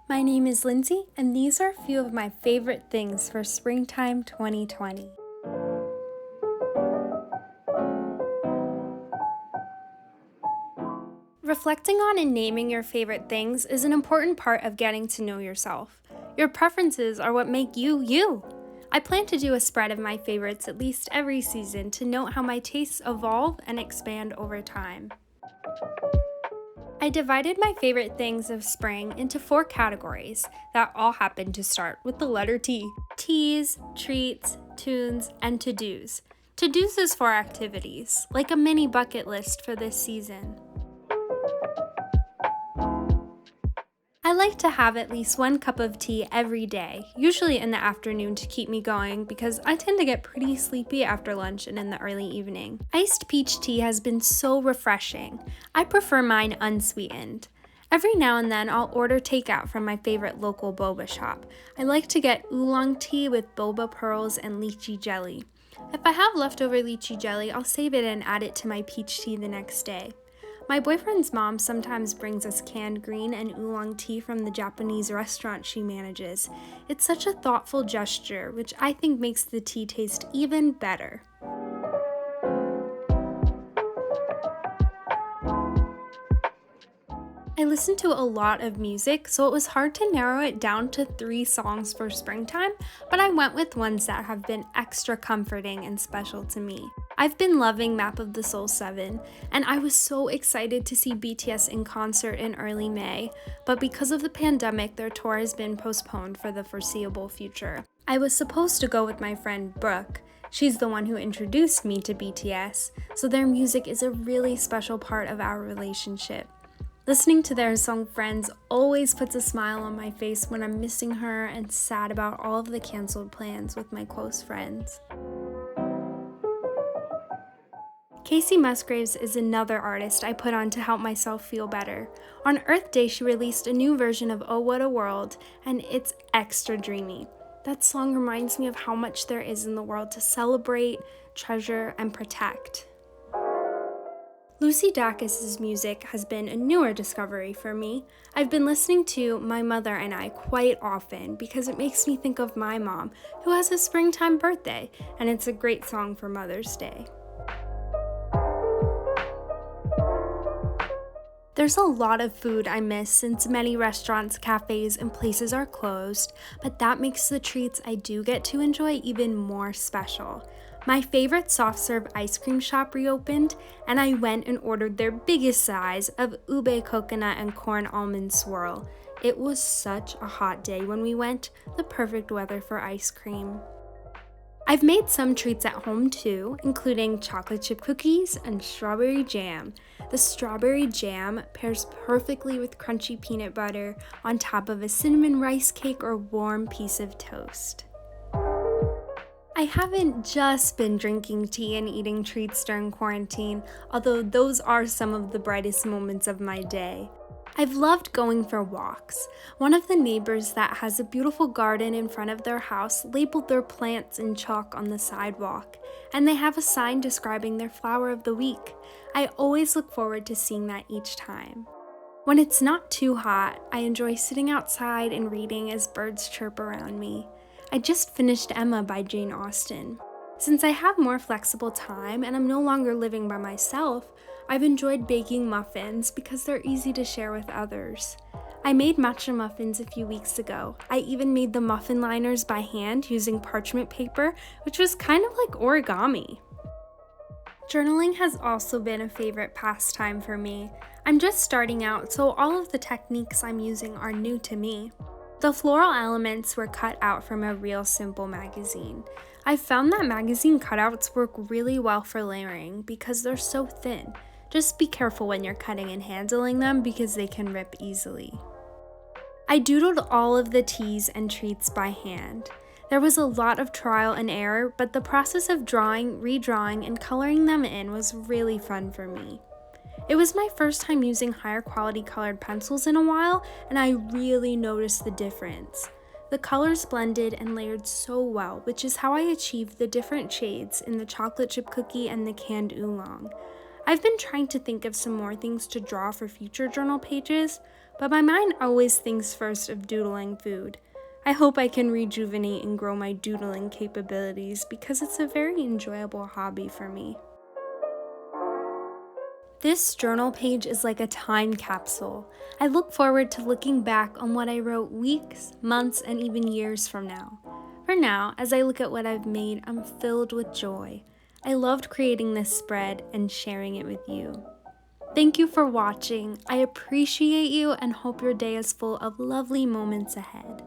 My name is Lindsay, and these are a few of my favorite things for springtime 2020. Reflecting on and naming your favorite things is an important part of getting to know yourself. Your preferences are what make you, you. I plan to do a spread of my favorites at least every season to note how my tastes evolve and expand over time. I divided my favorite things of spring into 4 categories that all happen to start with the letter T. Teas, treats, tunes, and to-dos. To-dos is for activities, like a mini bucket list for this season. I like to have at least 1 cup of tea every day, usually in the afternoon to keep me going because I tend to get pretty sleepy after lunch and in the early evening. Iced peach tea has been so refreshing. I prefer mine unsweetened. Every now and then I'll order takeout from my favorite local boba shop. I like to get oolong tea with boba pearls and lychee jelly. If I have leftover lychee jelly, I'll save it and add it to my peach tea the next day. My boyfriend's mom sometimes brings us canned green and oolong tea from the Japanese restaurant she manages. It's such a thoughtful gesture, which I think makes the tea taste even better. I listen to a lot of music, so it was hard to narrow it down to 3 songs for springtime, but I went with ones that have been extra comforting and special to me. I've been loving Map of the Soul 7, and I was so excited to see BTS in concert in early May, but because of the pandemic, their tour has been postponed for the foreseeable future. I was supposed to go with my friend Brooke. She's the one who introduced me to BTS, so their music is a really special part of our relationship. Listening to their song Friends always puts a smile on my face when I'm missing her and sad about all of the canceled plans with my close friends. Kacey Musgraves is another artist I put on to help myself feel better. On Earth Day, she released a new version of Oh What a World, and it's extra dreamy. That song reminds me of how much there is in the world to celebrate, treasure, and protect. Lucy Dacus' music has been a newer discovery for me. I've been listening to My Mother and I quite often because it makes me think of my mom, who has a springtime birthday, and it's a great song for Mother's Day. There's a lot of food I miss since many restaurants, cafes, and places are closed, but that makes the treats I do get to enjoy even more special. My favorite soft-serve ice cream shop reopened, and I went and ordered their biggest size of ube coconut and corn almond swirl. It was such a hot day when we went, the perfect weather for ice cream. I've made some treats at home too, including chocolate chip cookies and strawberry jam. The strawberry jam pairs perfectly with crunchy peanut butter on top of a cinnamon rice cake or warm piece of toast. I haven't just been drinking tea and eating treats during quarantine, although those are some of the brightest moments of my day. I've loved going for walks. One of the neighbors that has a beautiful garden in front of their house labeled their plants in chalk on the sidewalk, and they have a sign describing their flower of the week. I always look forward to seeing that each time. When it's not too hot, I enjoy sitting outside and reading as birds chirp around me. I just finished Emma by Jane Austen. Since I have more flexible time and I'm no longer living by myself, I've enjoyed baking muffins because they're easy to share with others. I made matcha muffins a few weeks ago. I even made the muffin liners by hand using parchment paper, which was kind of like origami. Journaling has also been a favorite pastime for me. I'm just starting out, so all of the techniques I'm using are new to me. The floral elements were cut out from a Real Simple magazine. I found that magazine cutouts work really well for layering because they're so thin. Just be careful when you're cutting and handling them because they can rip easily. I doodled all of the teas and treats by hand. There was a lot of trial and error, but the process of drawing, redrawing, and coloring them in was really fun for me. It was my first time using higher quality colored pencils in a while, and I really noticed the difference. The colors blended and layered so well, which is how I achieved the different shades in the chocolate chip cookie and the canned oolong. I've been trying to think of some more things to draw for future journal pages. but my mind always thinks first of doodling food. I hope I can rejuvenate and grow my doodling capabilities because it's a very enjoyable hobby for me. This journal page is like a time capsule. I look forward to looking back on what I wrote weeks, months, and even years from now. For now, as I look at what I've made, I'm filled with joy. I loved creating this spread and sharing it with you. Thank you for watching. I appreciate you and hope your day is full of lovely moments ahead.